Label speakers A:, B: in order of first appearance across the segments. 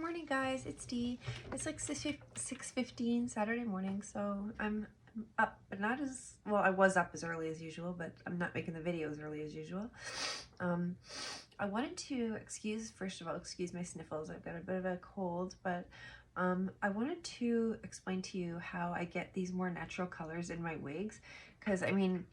A: morning, guys. It's Dee. It's like 6:15 Saturday morning, so I'm up, but not as well. I was up as early as usual, but I'm not making the video as early as usual. I wanted to first of all, excuse my sniffles. I've got a bit of a cold, but I wanted to explain to you how I get these more natural colors in my wigs, because I mean,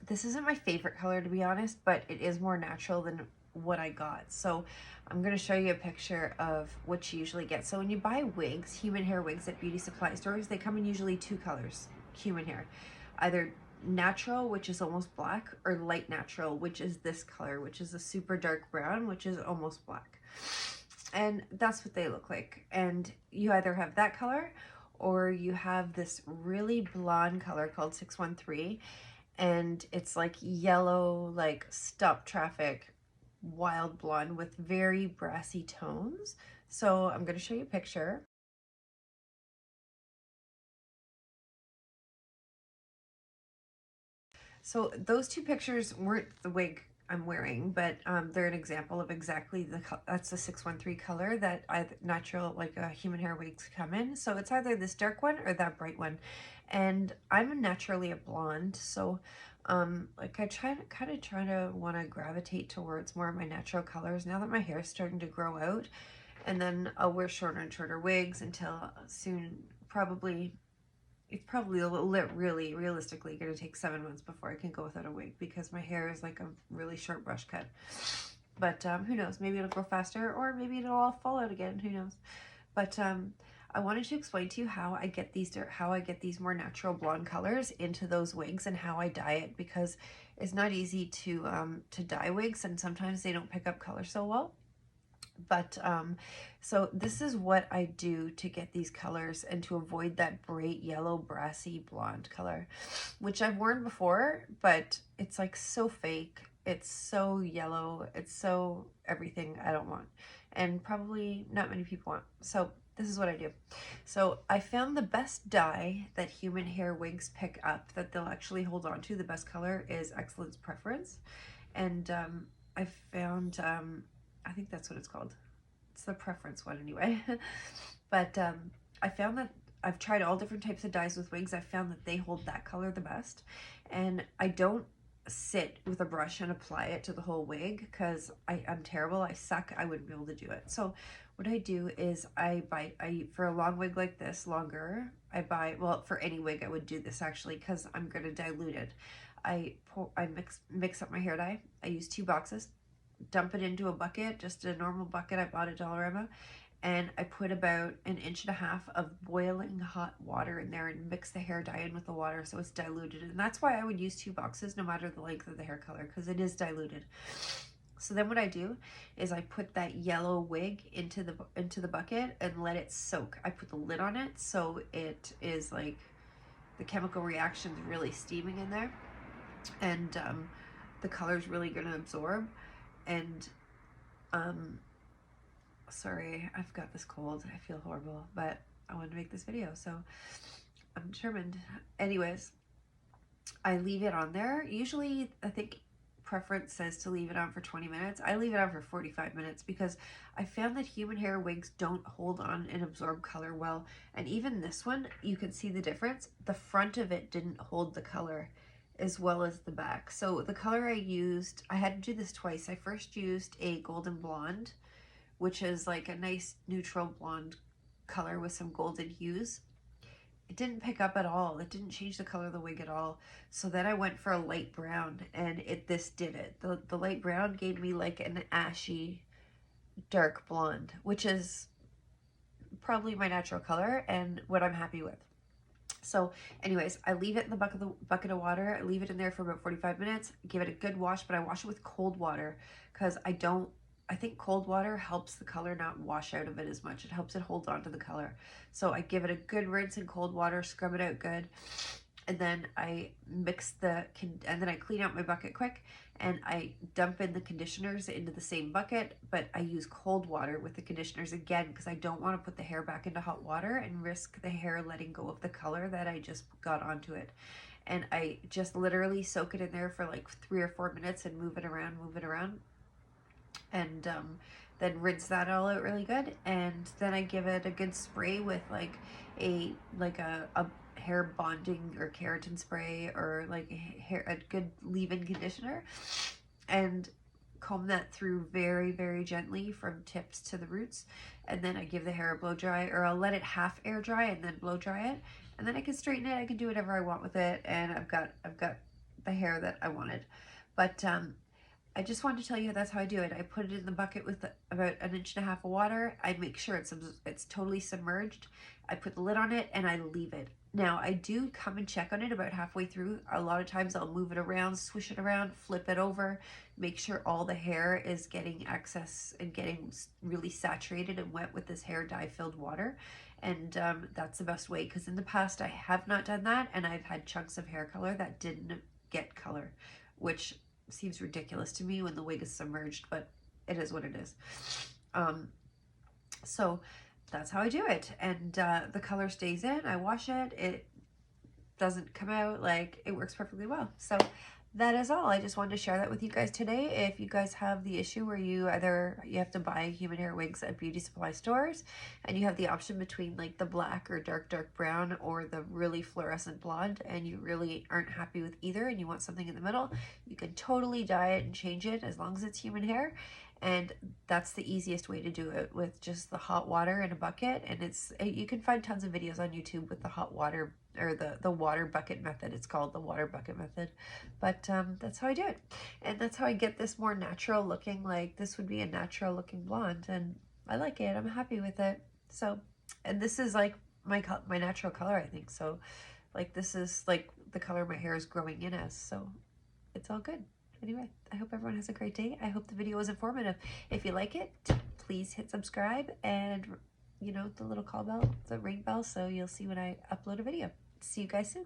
A: this isn't my favorite color, to be honest, but it is more natural than what I got. So I'm going to show you a picture of what you usually get. So when you buy wigs, human hair wigs at beauty supply stores, they come in usually two colors, human hair. Either natural, which is almost black, or light natural, which is this color, which is a super dark brown, which is almost black. And that's what they look like. And you either have that color or you have this really blonde color called 613, and it's like yellow, like stop traffic, wild blonde with very brassy tones. So I'm going to show you a picture. So those two pictures weren't the wig I'm wearing, but they're an example of exactly that's the 613 color that natural, like human hair wigs come in. So it's either this dark one or that bright one. And I'm naturally a blonde, so like I kind of try to want to gravitate towards more of my natural colors now that my hair is starting to grow out. And then I'll wear shorter and shorter wigs until soon, it's probably really realistically going to take 7 months before I can go without a wig, because my hair is like a really short brush cut. But who knows, maybe it'll grow faster, or maybe it'll all fall out again, who knows. But I wanted to explain to you how I get these more natural blonde colors into those wigs, and how I dye it, because it's not easy to dye wigs, and sometimes they don't pick up color so well. But so this is what I do to get these colors and to avoid that bright yellow brassy blonde color, which I've worn before, but it's like so fake, it's so yellow, it's so everything I don't want, and probably not many people want. So this is what I do. So I found the best dye that human hair wigs pick up, that they'll actually hold on to. The best color is Excellence Preference, and I found I think that's what it's called. It's the preference one anyway. But I found that I've tried all different types of dyes with wigs. I found that they hold that color the best. And I don't sit with a brush and apply it to the whole wig, because I'm terrible. I suck. I wouldn't be able to do it. So what I do is for a long wig like this, longer, well, for any wig I would do this actually, because I'm going to dilute it. I mix up my hair dye. I use 2 boxes. Dump it into a bucket, just a normal bucket I bought at Dollarama, and I put about 1.5 inches of boiling hot water in there and mix the hair dye in with the water so it's diluted. And that's why I would use 2 boxes no matter the length of the hair color, because it is diluted. So then what I do is I put that yellow wig into the bucket and let it soak. I put the lid on it so it is like the chemical reaction's really steaming in there, and the color's really going to absorb. And sorry, I've got this cold. I feel horrible, but I wanted to make this video, so I'm determined. Anyways, I leave it on there. Usually, I think preference says to leave it on for 20 minutes. I leave it on for 45 minutes because I found that human hair wigs don't hold on and absorb color well. And even this one, you can see the difference. The front of it didn't hold the color as well as the back. So the color I used, I had to do this twice. I first used a golden blonde, which is like a nice neutral blonde color with some golden hues. It didn't pick up at all. It didn't change the color of the wig at all. So then I went for a light brown, and this did it. The light brown gave me like an ashy dark blonde, which is probably my natural color and what I'm happy with. So anyways, I leave it in the bucket of water. I leave it in there for about 45 minutes, give it a good wash, but I wash it with cold water, because I think cold water helps the color not wash out of it as much. It helps it hold on to the color. So I give it a good rinse in cold water, scrub it out good, and then I and then I clean out my bucket quick, and I dump in the conditioners into the same bucket, but I use cold water with the conditioners again, because I don't want to put the hair back into hot water and risk the hair letting go of the color that I just got onto it. And I just literally soak it in there for like 3 or 4 minutes and move it around. And then rinse that all out really good, and then I give it a good spray with like a hair bonding or keratin spray, or like a good leave-in conditioner, and comb that through very, very gently from tips to the roots. And then I give the hair a blow dry, or I'll let it half air dry and then blow dry it, and then I can straighten it. I can do whatever I want with it, and I've got the hair that I wanted. But I just wanted to tell you that's how I do it. I put it in the bucket with about 1.5 inches of water. I make sure it's totally submerged. I put the lid on it and I leave it. Now I do come and check on it about halfway through. A lot of times I'll move it around, swish it around, flip it over, make sure all the hair is getting excess and getting really saturated and wet with this hair dye filled water. And that's the best way, because in the past I have not done that, and I've had chunks of hair color that didn't get color, which seems ridiculous to me when the wig is submerged, but it is what it is. So that's how I do it, and the color stays in. I wash it, it doesn't come out, like, it works perfectly well. So that is all. I just wanted to share that with you guys today. If you guys have the issue where you have to buy human hair wigs at beauty supply stores, and you have the option between like the black or dark brown or the really fluorescent blonde, and you really aren't happy with either and you want something in the middle, you can totally dye it and change it as long as it's human hair. And that's the easiest way to do it, with just the hot water in a bucket. And you can find tons of videos on YouTube with the hot water, or the water bucket method. It's called the water bucket method. But that's how I do it. And that's how I get this more natural looking, like this would be a natural looking blonde. And I like it. I'm happy with it. So, and this is like my natural color, I think. So like this is like the color my hair is growing in as. So it's all good. Anyway, I hope everyone has a great day. I hope the video was informative. If you like it, please hit subscribe, and the little call bell, the ring bell, so you'll see when I upload a video. See you guys soon.